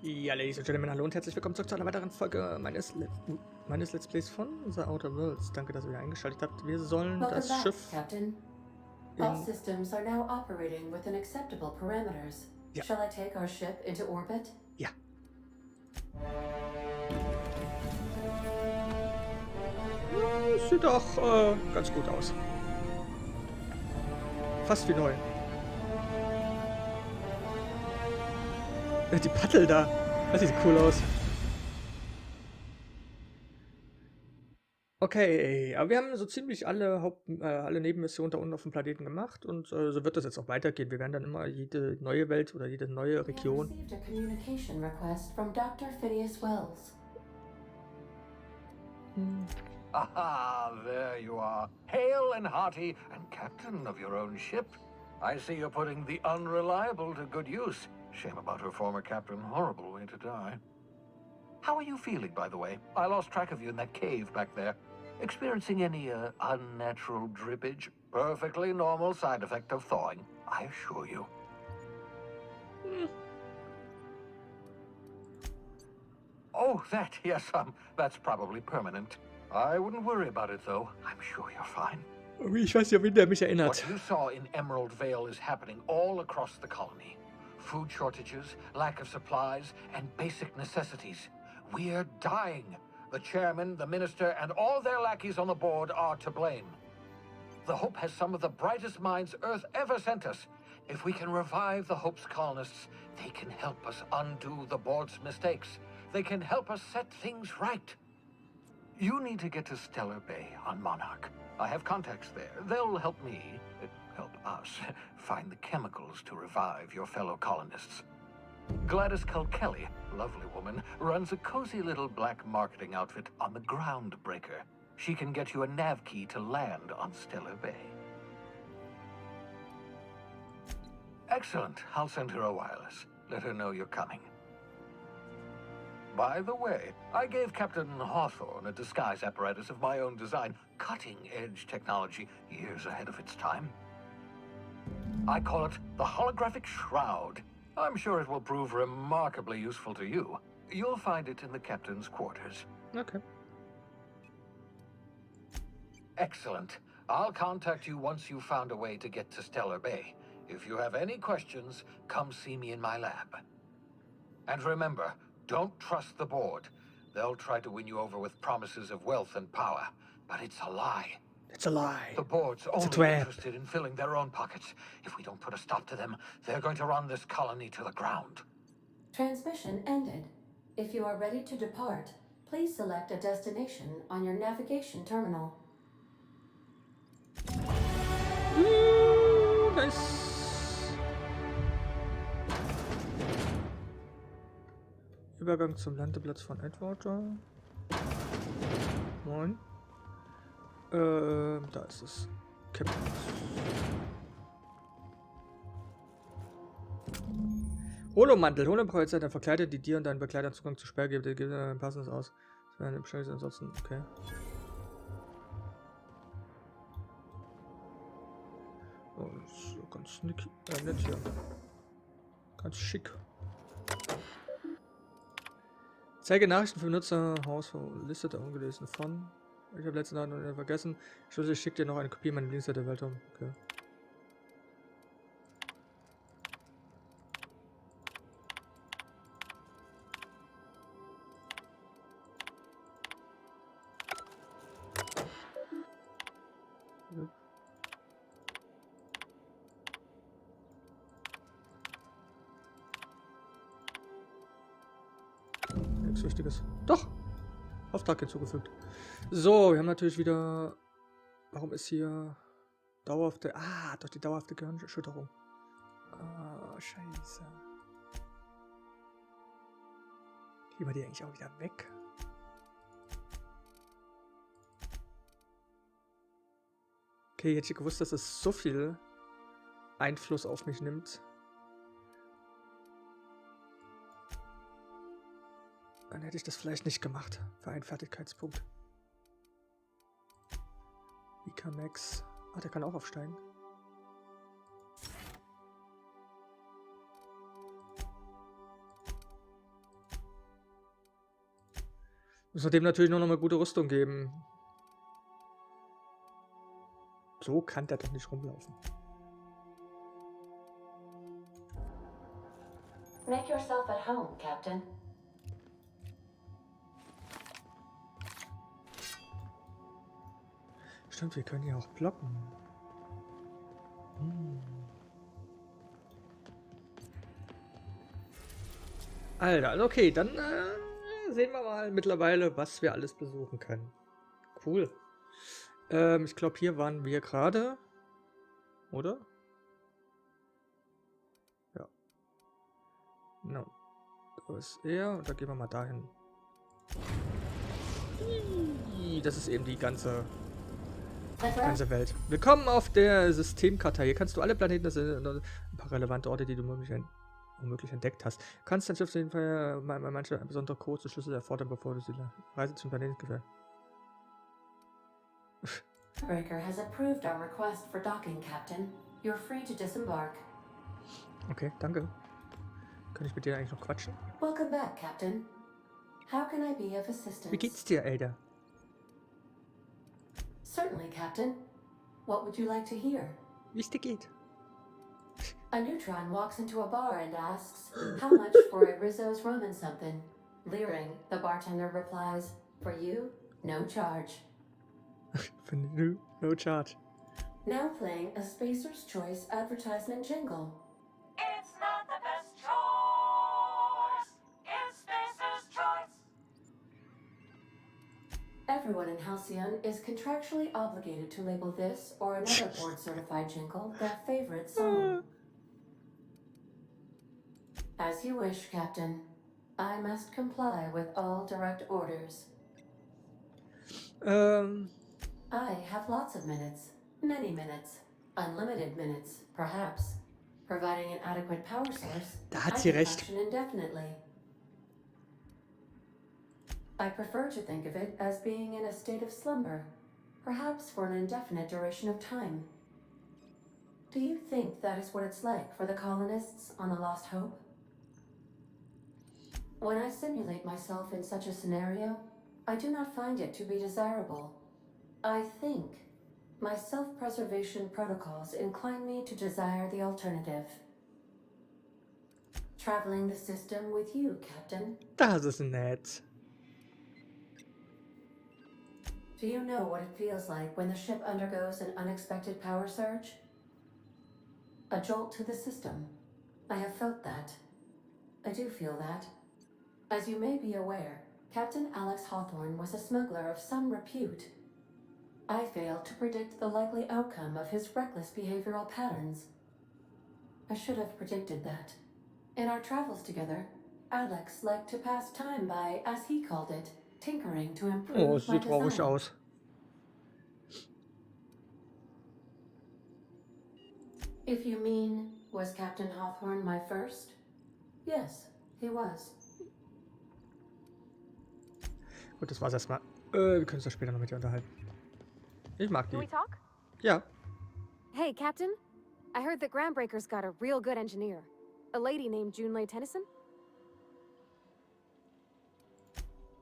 Ja, Ladies und Gentlemen, hallo und herzlich willkommen zurück zu einer weiteren Folge meines Let's Plays von The Outer Worlds. Danke, dass ihr wieder eingeschaltet habt. Wir sollen das Schiff... Captain. All systems are now operating within acceptable parameters. Ja. Shall I take our ship into orbit? Ja. Sieht doch ganz gut aus. Fast wie neu. Die Paddel da. Das sieht cool aus. Okay, aber wir haben so ziemlich alle alle Nebenmissionen da unten auf dem Planeten gemacht und so wird das jetzt auch weitergehen. Wir werden dann immer jede neue Welt oder jede neue Region. We received a communication request from Dr. Phineas Wells. Aha, there you are. Hale and hearty and captain of your own ship. I see you're putting the Unreliable to good use. Shame about her former captain. Horrible way to die. How are you feeling, by the way? I lost track of you in that cave back there. Experiencing any unnatural drippage? Perfectly normal side effect of thawing, I assure you. Oh, that, yes, that's probably permanent. I wouldn't worry about it, though. I'm sure you're fine. Ich weiß ja, wen der mich erinnert. What you saw in Emerald Vale is happening all across the colony. Food shortages, lack of supplies, and basic necessities. We're dying. The chairman, the minister, and all their lackeys on the board are to blame. The Hope has some of the brightest minds Earth ever sent us. If we can revive the Hope's colonists, they can help us undo the board's mistakes. They can help us set things right. You need to get to Stellar Bay on Monarch. I have contacts there. They'll help us, find the chemicals to revive your fellow colonists. Gladys Culkelly, lovely woman, runs a cozy little black marketing outfit on the Groundbreaker. She can get you a nav key to land on Stellar Bay. Excellent. I'll send her a wireless. Let her know you're coming. By the way, I gave Captain Hawthorne a disguise apparatus of my own design, cutting-edge technology, years ahead of its time. I call it the Holographic Shroud. I'm sure it will prove remarkably useful to you. You'll find it in the captain's quarters. Okay. Excellent. I'll contact you once you've found a way to get to Stellar Bay. If you have any questions, come see me in my lab. And remember, don't trust the board. They'll try to win you over with promises of wealth and power, but it's a lie. It's a lie. The board's only interested in filling their own pockets. If we don't put a stop to them, they're going to run this colony to the ground. Transmission ended. If you are ready to depart, please select a destination on your navigation terminal. Nice. Übergang zum Landeplatz von Edgewater. Moin. Da ist es. Captain. Holomantel. Holomantel dann verkleidet, die dir und deinen Begleitern Zugang zu Sperr gibt. Gibt ein passendes aus. Das wäre eine Beschreibung ansonsten. Okay. Oh, das ist ganz nett hier. Ganz schick. Zeige Nachrichten für Benutzer, Haus Liste der ungelesen von. Ich habe letzten Abend vergessen. Ich schicke dir noch eine Kopie meiner Dienste der Welt um. Okay. Ja. Nichts Wichtiges. Doch! Auftrag hinzugefügt. So, wir haben natürlich wieder... Warum ist hier... Dauerhafte... Ah, doch die dauerhafte Gehirnerschütterung. Ah, scheiße. Gehen wir die eigentlich auch wieder weg? Okay, hätte ich gewusst, dass es so viel Einfluss auf mich nimmt. Dann hätte ich das vielleicht nicht gemacht. Für einen Fertigkeitspunkt. Ika Max. Ah, der kann auch aufsteigen. Muss man dem natürlich nur noch eine gute Rüstung geben. So kann der doch nicht rumlaufen. Make yourself at home, Captain. Stimmt, wir können ja auch blocken. Alter, also okay, dann sehen wir mal mittlerweile, was wir alles besuchen können. Cool. Ich glaube, hier waren wir gerade. Oder? Ja. No. Da ist er und da gehen wir mal dahin. Das ist eben die ganze Welt. Willkommen auf der Systemkarte. Hier kannst du alle Planeten, das sind ein paar relevante Orte, die du womöglich entdeckt hast. Du kannst dann auf jeden Fall manche besondere Codes und Schlüssel erfordern, bevor du die Reise zum Planeten gefährst. Breaker has approved our request for docking, Captain. You're free to disembark. Okay, danke. Kann ich mit dir eigentlich noch quatschen? Welcome back, Captain. How can I be of assistance? Wie geht's dir, Ada? Certainly, Captain. What would you like to hear? Wie es dir geht? A neutron walks into a bar and asks, how much for a Rizzo's rum and something? Leering, the bartender replies, for you, no charge. No charge. Now playing a Spacer's Choice advertisement jingle. It's not the best choice. It's Spacer's Choice. Everyone in Halcyon is contractually obligated to label this or another board-certified jingle their favorite song. As you wish, Captain. I must comply with all direct orders. I have lots of minutes. Many minutes. Unlimited minutes, perhaps. Providing an adequate power source, Da hat I sie can recht. function indefinitely. I prefer to think of it as being in a state of slumber, perhaps for an indefinite duration of time. Do you think that is what it's like for the colonists on the Lost Hope? When I simulate myself in such a scenario, I do not find it to be desirable. I think my self-preservation protocols incline me to desire the alternative. Traveling the system with you, Captain. Das ist nett. Do you know what it feels like when the ship undergoes an unexpected power surge? A jolt to the system. I have felt that. I do feel that. As you may be aware, Captain Alex Hawthorne was a smuggler of some repute. I failed to predict the likely outcome of his reckless behavioral patterns. I should have predicted that. In our travels together, Alex liked to pass time by, as he called it, tinkering to improve Oh, es my sieht traurig design. aus. If you mean, was Captain Hawthorne my first? Yes, he was. Gut, das war's erstmal. Wir können uns da später noch mit dir unterhalten. Ich mag Can we die. talk? Ja. Hey, Captain. I heard that Groundbreaker's got a real good engineer. A lady named Junlei Tennyson.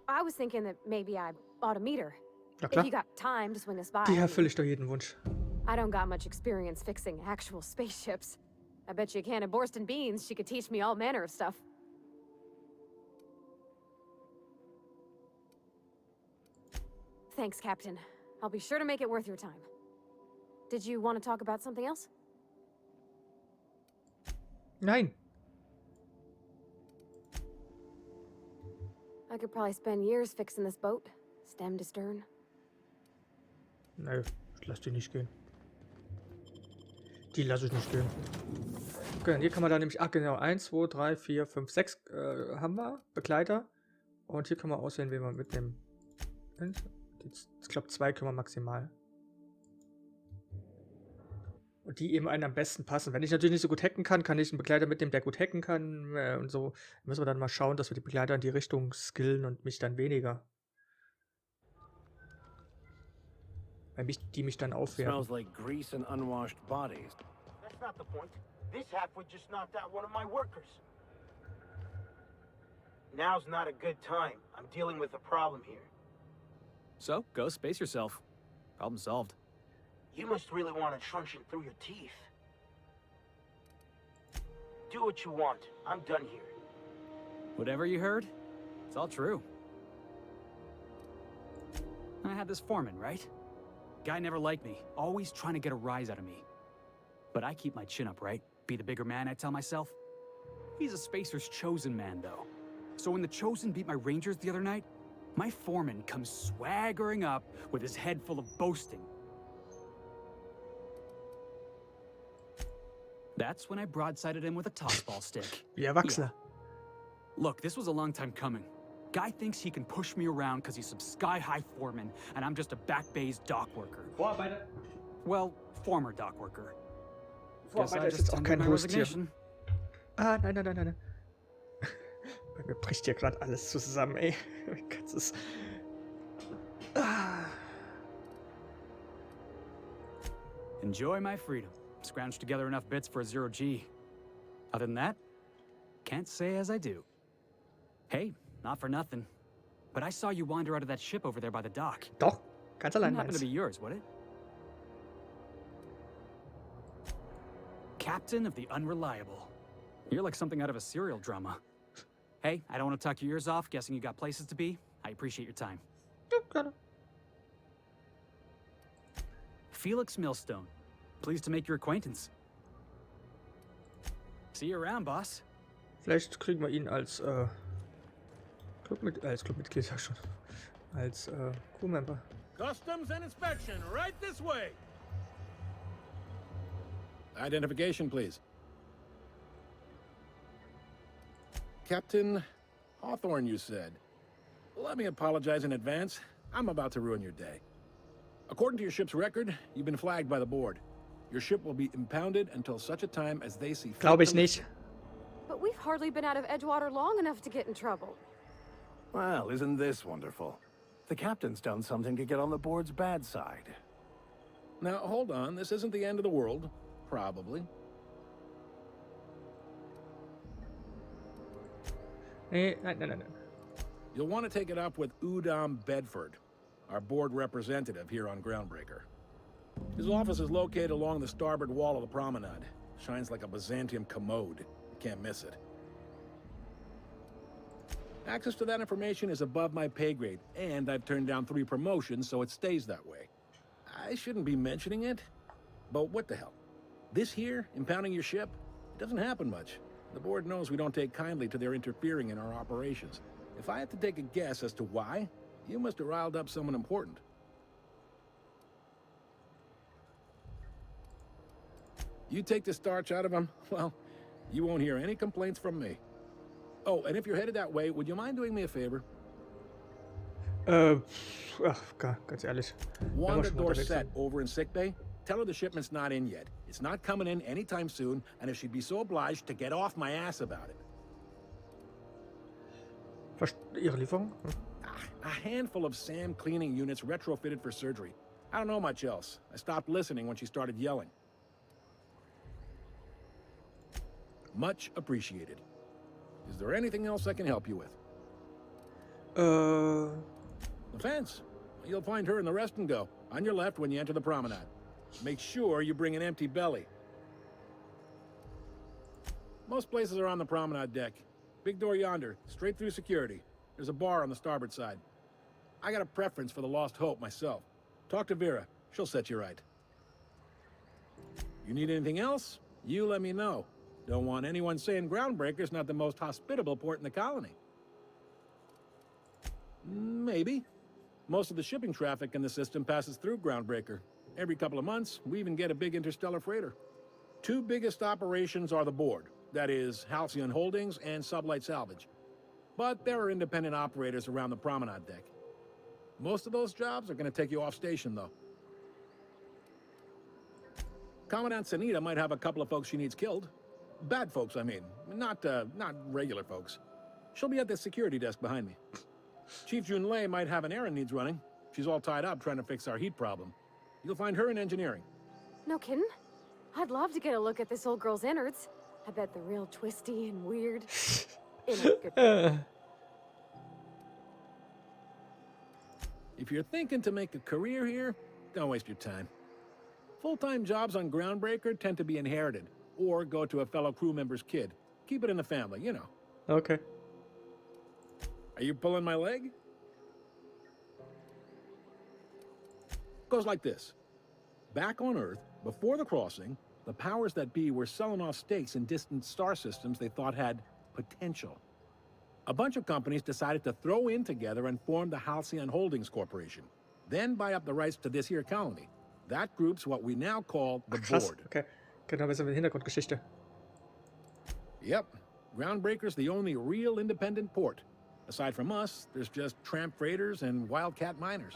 I was thinking that maybe I ought to meet her. Na If klar. you got time to swing us by. Die erfülle ich doch jeden Wunsch. I don't got much experience fixing actual spaceships. I bet you a can of Borston beans she could teach me all manner of stuff. Thanks, Captain. I'll be sure to make it worth your time. Did you want to talk about something else? Nein. I could probably spend years fixing this boat, stem to stern. Nö, ich lass die nicht gehen. Die lasse ich nicht gehen. Okay, hier kann man da nämlich, ach genau, 1, 2, 3, 4, 5, 6 haben wir, Begleiter. Und hier kann man auswählen, wen wir mitnehmen. Ich glaube 2 können wir maximal. Und die eben einen am besten passen. Wenn ich natürlich nicht so gut hacken kann, kann ich einen Begleiter mitnehmen, der gut hacken kann. Und so müssen wir dann mal schauen, dass wir die Begleiter in die Richtung skillen und mich dann weniger. Weil die mich dann aufwerten. Smells like grease and unwashed bodies. That's not the point. This half would just knocked out one of my workers. Now's not a good time. I'm dealing with a problem here. So, go space yourself. Problem solved. You must really want a truncheon through your teeth. Do what you want. I'm done here. Whatever you heard, it's all true. I had this foreman, right? Guy never liked me, always trying to get a rise out of me. But I keep my chin up, right? Be the bigger man, I tell myself. He's a Spacer's chosen man, though. So when the Chosen beat my Rangers the other night, my foreman comes swaggering up with his head full of boasting. That's when I broadsided him with a tossball stick. Wie Erwachsener. Look, this was a long time coming. Guy thinks he can push me around because he's some sky-high foreman, and I'm just a back bay's dock worker. Vorarbeiter. Well, former dock worker. Vorarbeiter ist jetzt auch kein Haustier. Ah, nein, nein, nein, nein. Bei mir bricht hier gerade alles zusammen, ey. Mein ganzes... Ah. Enjoy my freedom. Scrounged together enough bits for a 0G. Other than that, can't say as I do. Hey, not for nothing, but I saw you wander out of that ship over there by the dock. Doch, ganz allein Wouldn't happen to meins. be yours, would it? Captain of the Unreliable. You're like something out of a serial drama. Hey, I don't want to talk your ears off, guessing you got places to be. I appreciate your time. Ja, gerne. Felix Millstone. Pleased to make your acquaintance. See you around, boss. Vielleicht kriegen wir ihn als Clubmitglied, sag schon. Als Crewmember. Customs and inspection, right this way. Identification, please. Captain Hawthorne, you said. Let me apologize in advance. I'm about to ruin your day. According to your ship's record, you've been flagged by the board. Your ship will be impounded until such a time as they see fit. Glaube ich nicht. But we've hardly been out of Edgewater long enough to get in trouble. Well, isn't this wonderful? The captain's done something to get on the board's bad side. Now, hold on. This isn't the end of the world. Probably. Nee, nein, nein, nein, nein. You'll want to take it up with Udom Bedford, our board representative here on Groundbreaker. His office is located along the starboard wall of the promenade. Shines like a Byzantium commode. You can't miss it. Access to that information is above my pay grade, and I've turned down 3 promotions, so it stays that way. I shouldn't be mentioning it, but what the hell? This here, impounding your ship, it doesn't happen much. The board knows we don't take kindly to their interfering in our operations. If I had to take a guess as to why, you must have riled up someone important. You take the starch out of them, well, you won't hear any complaints from me. Oh, and if you're headed that way, would you mind doing me a favor? Ganz ehrlich. Wanda Dorset over in sickbay, tell her the shipment's not in yet. It's not coming in anytime soon, and if she'd be so obliged to get off my ass about it. Ihre Lieferung? A handful of SAM cleaning units retrofitted for surgery. I don't know much else. I stopped listening when she started yelling. Much appreciated. Is there anything else I can help you with? The fence. You'll find her in the rest and go, on your left when you enter the promenade. Make sure you bring an empty belly. Most places are on the promenade deck. Big door yonder, straight through security. There's a bar on the starboard side. I got a preference for the Lost Hope myself. Talk to Vera. She'll set you right. You need anything else? You let me know. Don't want anyone saying Groundbreaker's not the most hospitable port in the colony. Maybe. Most of the shipping traffic in the system passes through Groundbreaker. Every couple of months, we even get a big interstellar freighter. 2 biggest operations are the board. That is, Halcyon Holdings and Sublight Salvage. But there are independent operators around the promenade deck. Most of those jobs are going to take you off station, though. Commandant Sanita might have a couple of folks she needs killed. Bad folks, I mean. Not regular folks. She'll be at the security desk behind me. Chief Jun Lei might have an errand needs running. She's all tied up trying to fix our heat problem. You'll find her in engineering. No kidding? I'd love to get a look at this old girl's innards. I bet they're real twisty and weird. In a good way. If you're thinking to make a career here, don't waste your time. Full-time jobs on Groundbreaker tend to be inherited, or go to a fellow crew member's kid. Keep it in the family, you know. Okay. Are you pulling my leg? Goes like this. Back on Earth, before the crossing, the powers that be were selling off stakes in distant star systems they thought had potential. A bunch of companies decided to throw in together and form the Halcyon Holdings Corporation, then buy up the rights to this here colony. That group's what we now call the Krass. Board. Okay. Genau, besser mit Hintergrundgeschichte. Yep. Groundbreaker's the only real independent port. Aside from us, there's just tramp freighters and wildcat miners.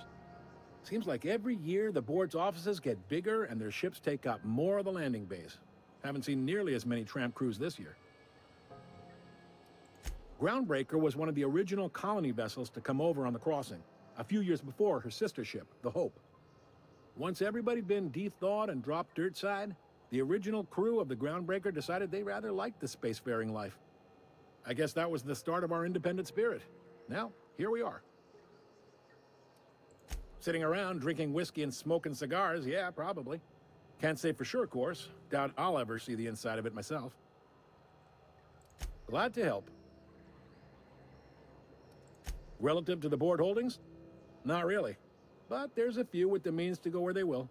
Seems like every year the Board's offices get bigger and their ships take up more of the landing base. Haven't seen nearly as many tramp crews this year. Groundbreaker was one of the original colony vessels to come over on the crossing, a few years before her sister ship, the Hope. Once everybody'd been de-thawed and dropped dirt side, the original crew of the Groundbreaker decided they rather liked the spacefaring life. I guess that was the start of our independent spirit. Now, here we are. Sitting around drinking whiskey and smoking cigars, yeah, probably. Can't say for sure, of course. Doubt I'll ever see the inside of it myself. Glad to help. Relative to the Board holdings? Not really. But there's a few with the means to go where they will.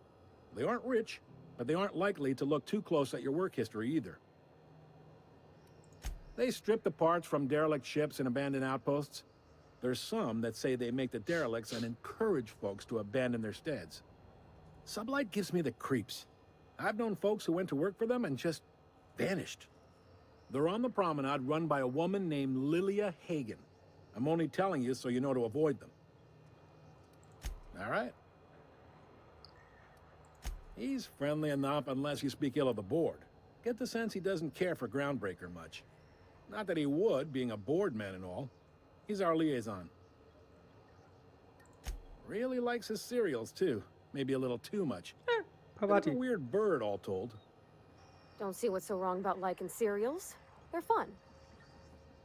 They aren't rich, but they aren't likely to look too close at your work history either. They strip the parts from derelict ships and abandoned outposts. There's some that say they make the derelicts and encourage folks to abandon their steads. Sublight gives me the creeps. I've known folks who went to work for them and just vanished. They're on the promenade run by a woman named Lilia Hagen. I'm only telling you so you know to avoid them. All right. He's friendly enough unless you speak ill of the Board. Get the sense he doesn't care for Groundbreaker much. Not that he would, being a Board man and all. He's our liaison. Really likes his cereals, too. Maybe a little too much. Bit of a weird bird, all told. Don't see what's so wrong about liking cereals. They're fun.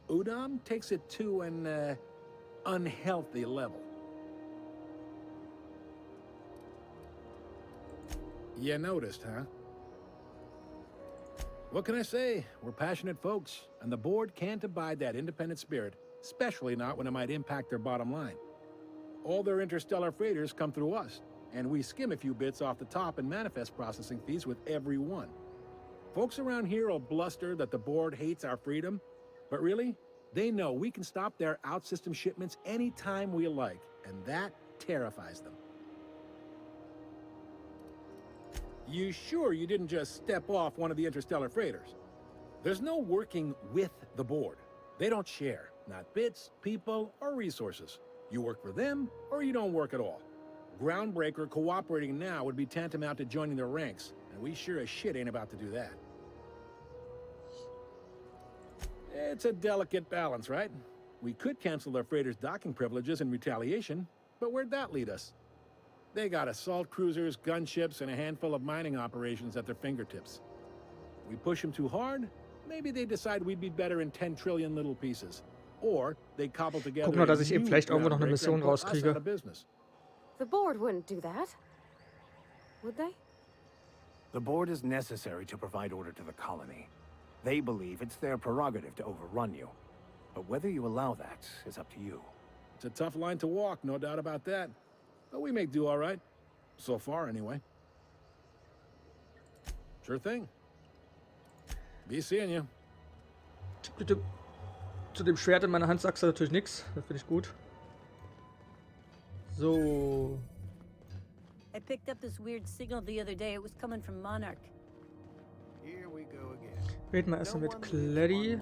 Udon takes it to an, unhealthy level. You noticed, huh? What can I say? We're passionate folks, and the Board can't abide that independent spirit, especially not when it might impact their bottom line. All their interstellar freighters come through us, and we skim a few bits off the top in manifest processing fees with every one. Folks around here will bluster that the Board hates our freedom, but really, they know we can stop their out-system shipments anytime we like, and that terrifies them. You sure you didn't just step off one of the interstellar freighters? There's no working with the Board. They don't share, not bits, people, or resources. You work for them, or you don't work at all. Groundbreaker cooperating now would be tantamount to joining their ranks, and we sure as shit ain't about to do that. It's a delicate balance, right? We could cancel their freighters' docking privileges in retaliation, but where'd that lead us? They got assault cruisers, gunships, and a handful of mining operations at their fingertips. We push them too hard, maybe they decide we'd be better in 10 trillion little pieces. Or they cobble together. Guck mal, dass ich eben vielleicht irgendwo noch eine Mission rauskriege. The Board wouldn't do that. Would they? The Board is necessary to provide order to the colony. They believe it's their prerogative to overrun you. But whether you allow that is up to you. It's a tough line to walk, no doubt about that. But we make do all right. So far, anyway. Sure thing. Be seeing you. Zu dem Schwert in meiner Hand sagst du natürlich nichts. Das finde ich gut. So. I picked up this weird signal the other day. It was coming from Monarch. Here we go again. Reden wir erstmal mit Claddy.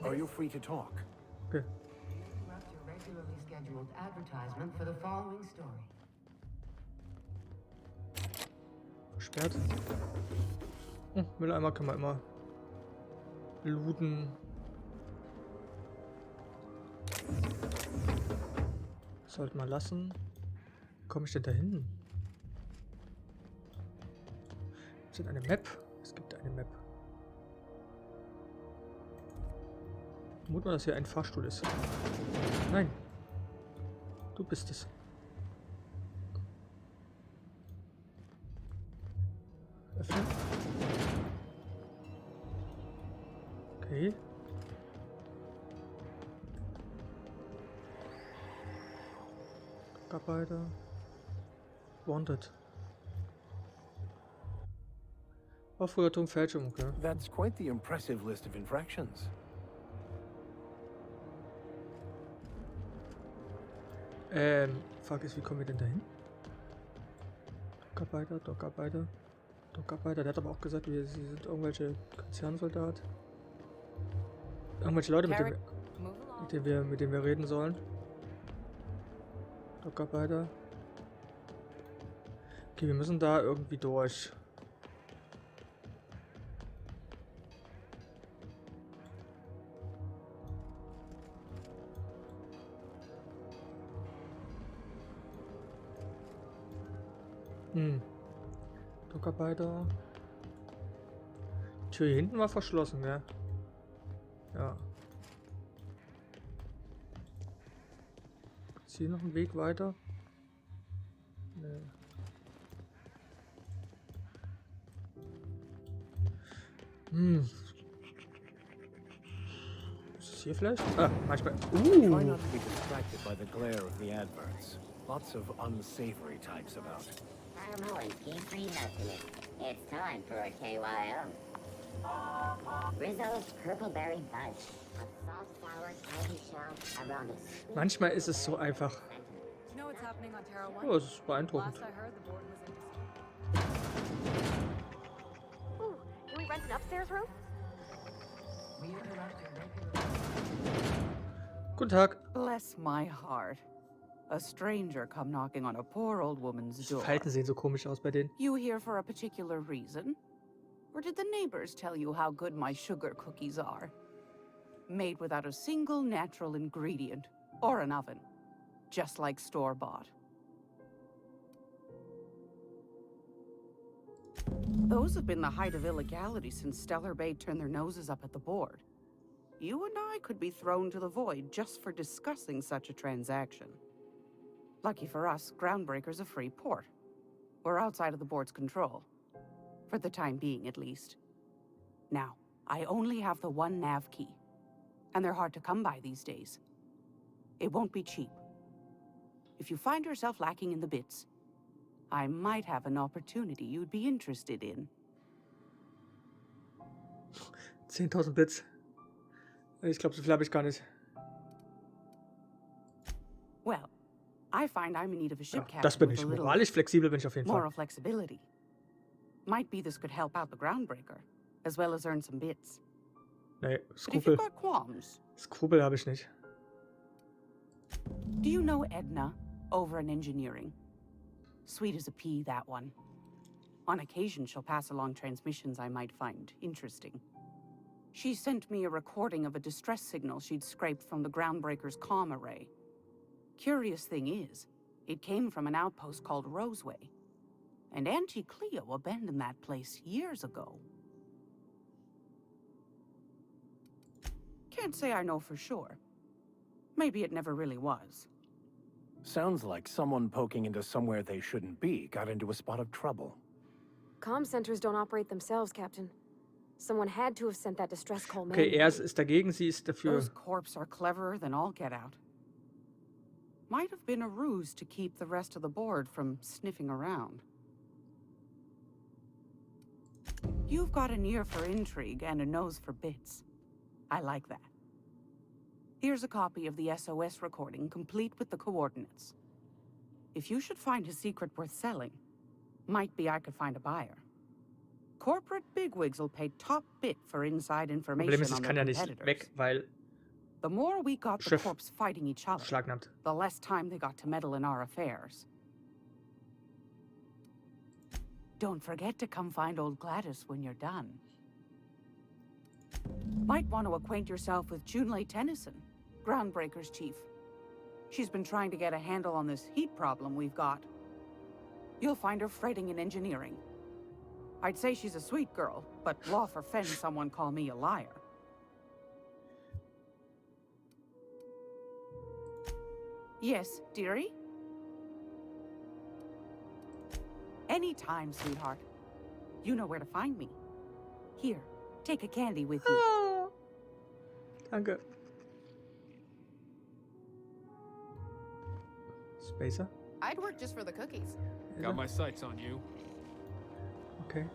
Are you free to talk? Okay. Interrupt your regularly scheduled advertisement for the following story. Sperrt. Mülleimer können wir immer looten. Sollten wir lassen. Wie komme ich denn da hin? Ist das eine Map? Es gibt eine Map. Vermuten wir, dass hier ein Fahrstuhl ist. Nein. Du bist es. Öffnen. Okay. Mitarbeiter. Wanted. Aufforderung, Fälschung, okay. That's quite the impressive list of infractions. Frage ist, wie kommen wir denn dahin? Dockarbeiter. Der hat aber auch gesagt, sie sind irgendwelche Konzernsoldat. Irgendwelche Leute, mit denen wir reden sollen. Dockarbeiter. Okay, wir müssen da irgendwie durch. Dockarbeiter. Tür hier hinten war verschlossen, ja. Ja. Ist hier noch ein Weg weiter? Nee. Ist es hier vielleicht? Ah, manchmal. Try not to be distracted by the glare of the adverts. Lots of unsavory types about. It's time for a KYO. Rizzo's Purpleberry Fudge. A soft sour candy shell around a sweet... Manchmal ist es so einfach. You know what's happening on Terra 1? Oh, es ist beeindruckend. Last I heard, the board was in. Ooh, can we rent an upstairs room? Guten Tag. Bless my heart. A stranger come knocking on a poor old woman's Die door. Falten sehen so komisch aus bei denen. You here for a particular reason? Or did the neighbors tell you how good my sugar cookies are? Made without a single natural ingredient or an oven. Just like store-bought. Those have been the height of illegality since Stellar Bay turned their noses up at the board. You and I could be thrown to the void just for discussing such a transaction. Lucky for us, Groundbreaker's a free port. We're outside of the board's control. For the time being, at least. Now, I only have the one nav key. And they're hard to come by these days. It won't be cheap. If you find yourself lacking in the bits, I might have an opportunity you'd be interested in. 10.000 Bits. Ich glaube, so viel habe ich gar nicht. Well, I find I'm in need of a ship Ja, das bin captain ich. with a little Moralisch flexibel bin ich auf jeden moral Fall. flexibility. Might be this could help out the Groundbreaker, as well as earn some bits. Nee, But if Skrupel. you've got qualms, Skrupel habe ich nicht. do you know Edna over in engineering? Sweet as a pea, that one. On occasion, she'll pass along transmissions I might find interesting. She sent me a recording of a distress signal she'd scraped from the Groundbreaker's comm array. Curious thing is, it came from an outpost called Roseway. And Auntie Cleo abandoned that place years ago. Can't say I know for sure. Maybe it never really was. Sounds like someone poking into somewhere they shouldn't be got into a spot of trouble. Comm centers don't operate themselves, Captain. Someone had to have sent that distress call Okay, manually. er ist dagegen, sie ist dafür. Those corps are cleverer than all get out. Might have been a ruse to keep the rest of the board from sniffing around. You've got an ear for intrigue and a nose for bits. I like that. Here's a copy of the SOS recording, complete with the coordinates. If you should find a secret worth selling, might be I could find a buyer. Corporate bigwigs will pay top bit for inside information Problem ist, on ich their kann ja nicht competitors. weg, weil The more we got the Schiff corps fighting each other, beschlagnahmt. the less time they got to meddle in our affairs. Don't forget to come find old Gladys when you're done. Might want to acquaint yourself with Junlei Tennyson, Groundbreaker's chief. She's been trying to get a handle on this heat problem we've got. You'll find her fretting in engineering. I'd say she's a sweet girl, but law forfend someone call me a liar. Yes, dearie? Anytime, sweetheart. You know where to find me. Here, take a candy with you. Ah, danke. Spacer? I'd work just for the cookies. Got my sights on you. Okay.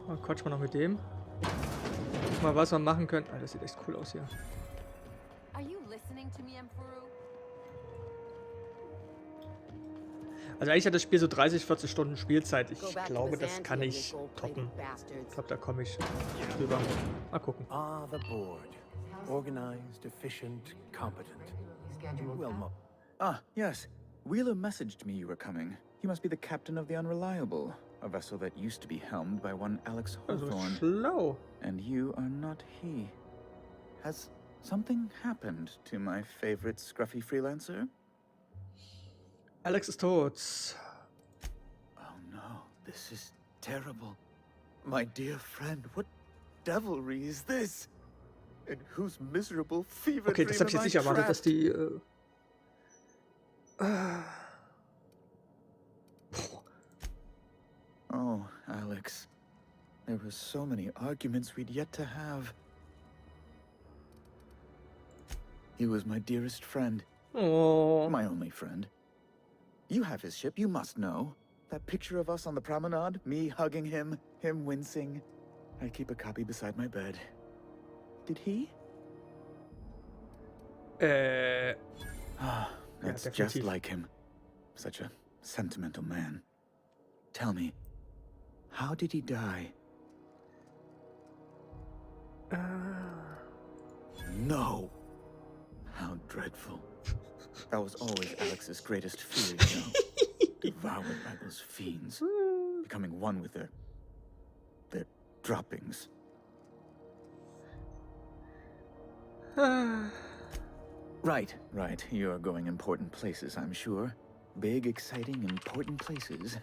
Mal quatschen wir noch mit dem. Guck mal, was wir machen können. Ah, das sieht echt cool aus hier. Are you listening to me, Emperor? Also eigentlich hat das Spiel so 30, 40 Stunden Spielzeit. Ich glaube, das kann ich toppen. Ich glaube, da komme ich drüber. Mal gucken. Ah, the board. Organized, efficient, competent. Well, Ah, yes. Wheeler messaged me you were coming. He must be the captain of the Unreliable, a vessel that used to be helmed by one Alex Also Hawthorne. schlau. And you are not he. Has something happened to my favorite scruffy freelancer? Alex ist tot. Oh no, this is terrible. My dear friend, what devilry is this? In whose miserable fever Okay, das dream habe ich am jetzt I nicht erwartet, dass trapped? die... Oh, Alex. There were so many arguments we'd yet to have. He was my dearest friend. Oh. My only friend. You have his ship, you must know. That picture of us on the promenade, me hugging him, him wincing. I keep a copy beside my bed. Did he? Ah, that's just definitiv. like him. Such a sentimental man. Tell me, how did he die? No! How dreadful. That was always Alex's greatest fear, you know? Devoured by those fiends. Becoming one with their droppings. Right. You're going important places, I'm sure. Big, exciting, important places.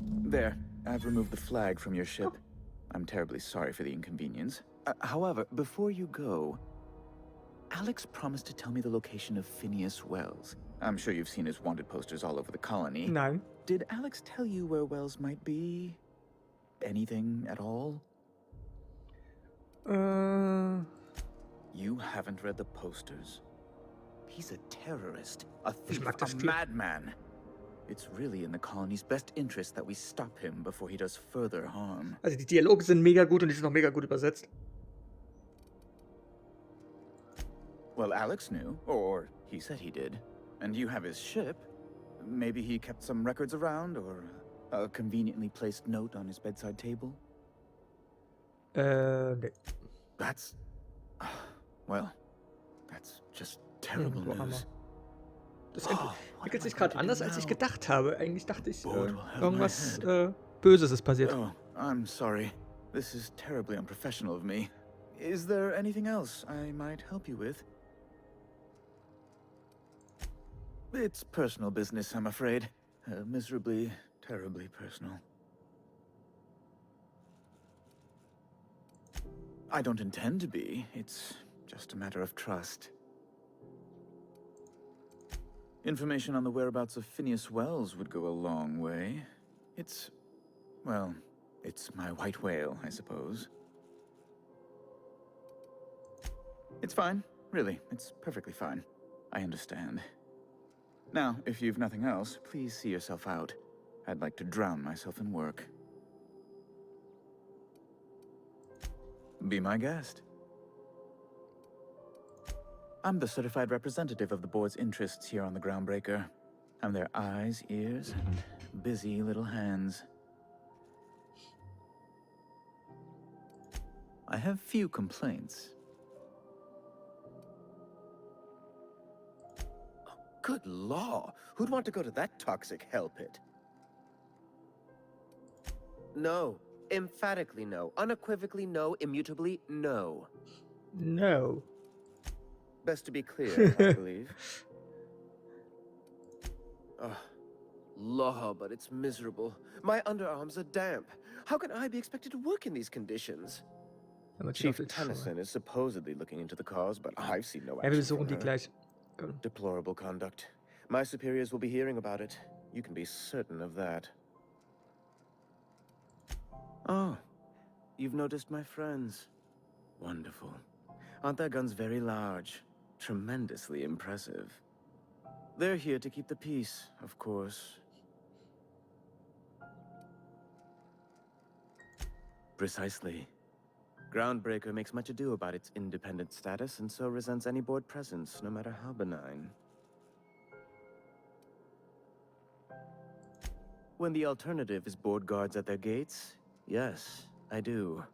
There, I've removed the flag from your ship. I'm terribly sorry for the inconvenience. However, before you go, Alex promised to tell me the location of Phineas Wells. I'm sure you've seen his wanted posters all over the colony. Nein. Did Alex tell you where Wells might be? Anything at all? You haven't read the posters? He's a terrorist, a thief, a madman. It's really in the colony's best interest that we stop him before he does further harm. Also die Dialoge sind mega gut und die sind auch mega gut übersetzt. Well, Alex knew, or he said he did. And you have his ship. Maybe he kept some records around, or a conveniently placed note on his bedside table? Nee. That's... well, that's just terrible news. Das entwickelt sich gerade anders, als ich gedacht habe. Eigentlich dachte ich, irgendwas Böses ist passiert. Oh, I'm sorry. This is terribly unprofessional of me. Is there anything else I might help you with? It's personal business, I'm afraid. Miserably, terribly personal. I don't intend to be. It's just a matter of trust. Information on the whereabouts of Phineas Wells would go a long way. It's... well, it's my white whale, I suppose. It's fine. Really, it's perfectly fine. I understand. Now, if you've nothing else, please see yourself out. I'd like to drown myself in work. Be my guest. I'm the certified representative of the board's interests here on the Groundbreaker. I'm their eyes, ears, and busy little hands. I have few complaints. Good law! Who'd want to go to that toxic hell pit? No. Emphatically no. Unequivocally no. Immutably no. No. Best to be clear, I believe. Law, but it's miserable. My underarms are damp. How can I be expected to work in these conditions? Chief Tennyson is supposedly looking into the cause, but I've seen no Ja, wir action besuchen from die her. gleich. Deplorable conduct. My superiors will be hearing about it. You can be certain of that. Oh, you've noticed my friends. Wonderful. Aren't their guns very large? Tremendously impressive. They're here to keep the peace, of course. Precisely. Groundbreaker makes much ado about its independent status and so resents any board presence, no matter how benign. When the alternative is board guards at their gates, yes, I do.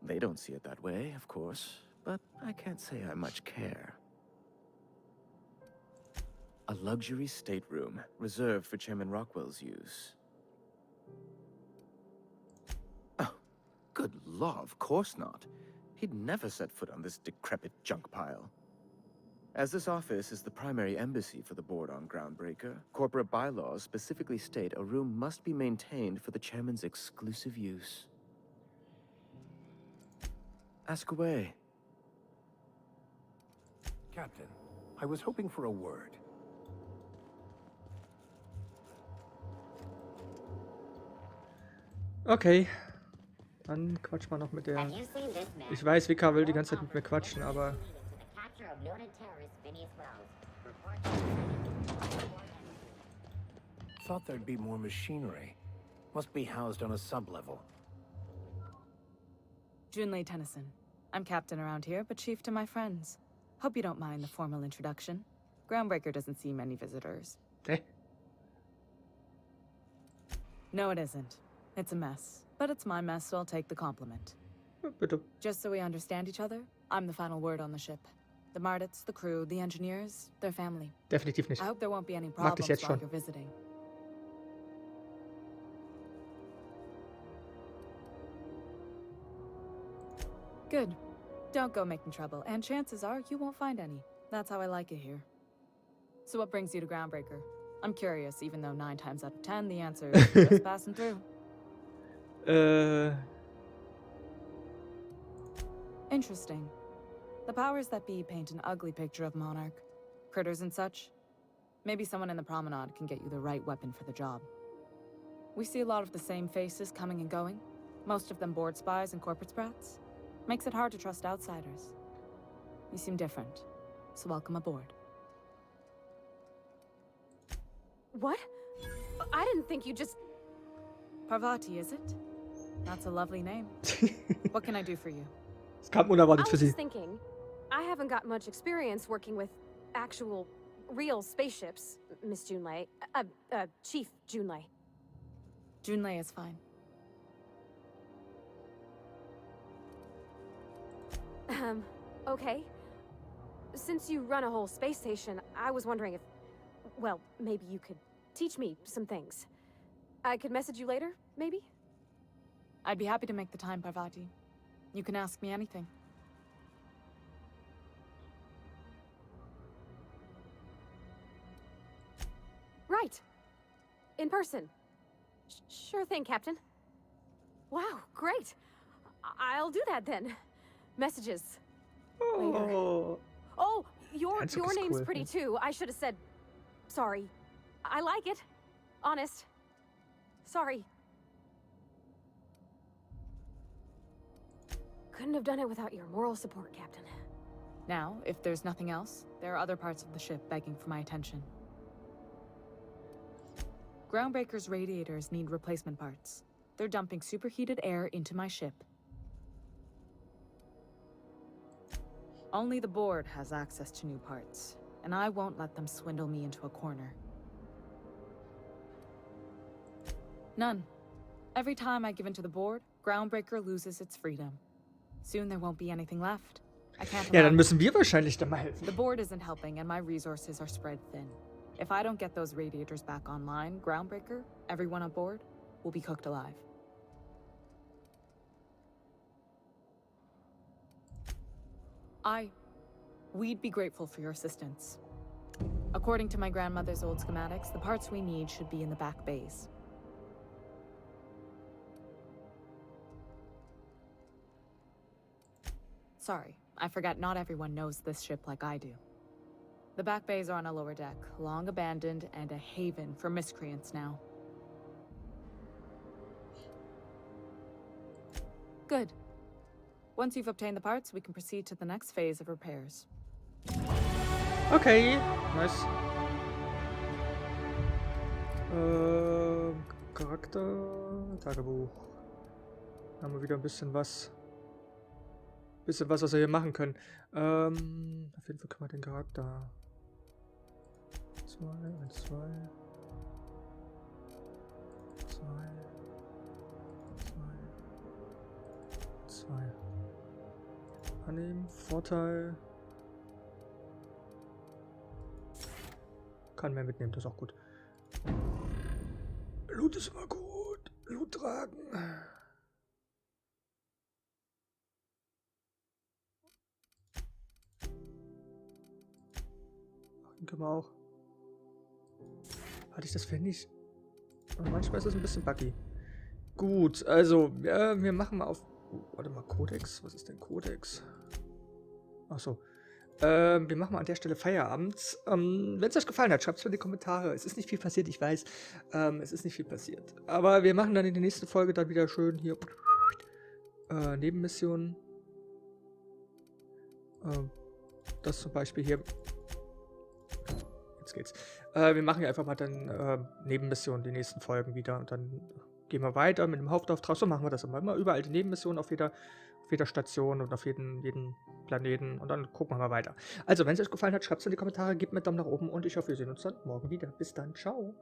They don't see it that way, of course, but I can't say I much care. A luxury stateroom, reserved for Chairman Rockwell's use. Oh, good law, of course not. He'd never set foot on this decrepit junk pile. As this office is the primary embassy for the board on Groundbreaker, corporate bylaws specifically state a room must be maintained for the chairman's exclusive use. Ask away. Captain, I was hoping for a word. Okay. Dann quatsch mal noch mit der... Ich weiß, Vika will die ganze Zeit mit mir quatschen, aber... Thought there'd be more machinery. Must be housed on a sub-level. Junlei Tennyson. I'm captain around here, but chief to my friends. Hope you don't mind the formal introduction. Groundbreaker doesn't see many visitors. Eh? No, it isn't. It's a mess. But it's my mess, so I'll take the compliment. Bitte. Just so we understand each other, I'm the final word on the ship. The Mardits, the crew, the engineers, their family. Definitiv nicht. I hope there won't be any Mag dich problems jetzt while schon. you're visiting. Good. Don't go making trouble, and chances are you won't find any. That's how I like it here. So what brings you to Groundbreaker? I'm curious, even though 9 times out of 10 the answer is just passing through. Interesting. The powers that be paint an ugly picture of Monarch. Critters and such. Maybe someone in the promenade can get you the right weapon for the job. We see a lot of the same faces coming and going. Most of them board spies and corporate sprats. Makes it hard to trust outsiders. You seem different, so welcome aboard. What? I didn't think you just... Parvati, is it? That's a lovely name. What can I do for you? Es kam unerwartet I für was sie. just thinking, I haven't got much experience working with actual, real spaceships, Miss Junlei. Chief Junlei. Junlei is fine. Okay. Since you run a whole space station, I was wondering if... Well, maybe you could teach me some things. I could message you later, maybe? I'd be happy to make the time, Parvati. You can ask me anything. Right. In person. Sure thing, Captain. Wow, great. I'll do that then. Messages. Later. Oh, your name's cool. pretty too. I should have said... Sorry. I like it. Honest. Sorry. Couldn't have done it without your moral support, Captain. Now, if there's nothing else, there are other parts of the ship begging for my attention. Groundbreaker's radiators need replacement parts. They're dumping superheated air into my ship. Only the board has access to new parts, and I won't let them swindle me into a corner. None. Every time I give in to the board, Groundbreaker loses its freedom. Soon there won't be anything left. I can't Ja, allow dann that. müssen wir wahrscheinlich da mal helfen. The board isn't helping, and my resources are spread thin. If I don't get those radiators back online, Groundbreaker, everyone on board, will be cooked alive. We'd be grateful for your assistance. According to my grandmother's old schematics, the parts we need should be in the back bays. Sorry, I forgot not everyone knows this ship like I do. The back bays are on a lower deck, long abandoned and a haven for miscreants now. Good. Once you've obtained the parts, we can proceed to the next phase of repairs. Okay, nice. Charakter, Tagebuch. Haben wir wieder ein bisschen was. Was wir hier machen können. Auf jeden Fall können wir den Charakter. 2, 1, 2. 2. 2. Annehmen, Vorteil. Kann mehr mitnehmen, das ist auch gut. Loot ist immer gut. Loot tragen. Den können wir auch. Hatte ich das für nicht? Manchmal ist das ein bisschen buggy. Gut, also, wir machen mal auf... warte mal, Codex. Was ist denn Codex? Achso. Wir machen mal an der Stelle Feierabend. Wenn es euch gefallen hat, schreibt es mir in die Kommentare. Es ist nicht viel passiert, ich weiß. Es ist nicht viel passiert. Aber wir machen dann in der nächsten Folge dann wieder schön hier Nebenmissionen. Das zum Beispiel hier. Jetzt geht's. Wir machen hier einfach mal dann Nebenmissionen, die nächsten Folgen wieder. Und dann gehen wir weiter mit dem Hauptauftrag. So machen wir das immer überall die Nebenmissionen auf jeder Station und auf jeden Planeten. Und dann gucken wir mal weiter. Also, wenn es euch gefallen hat, schreibt es in die Kommentare, gebt mir einen Daumen nach oben und ich hoffe, wir sehen uns dann morgen wieder. Bis dann. Ciao.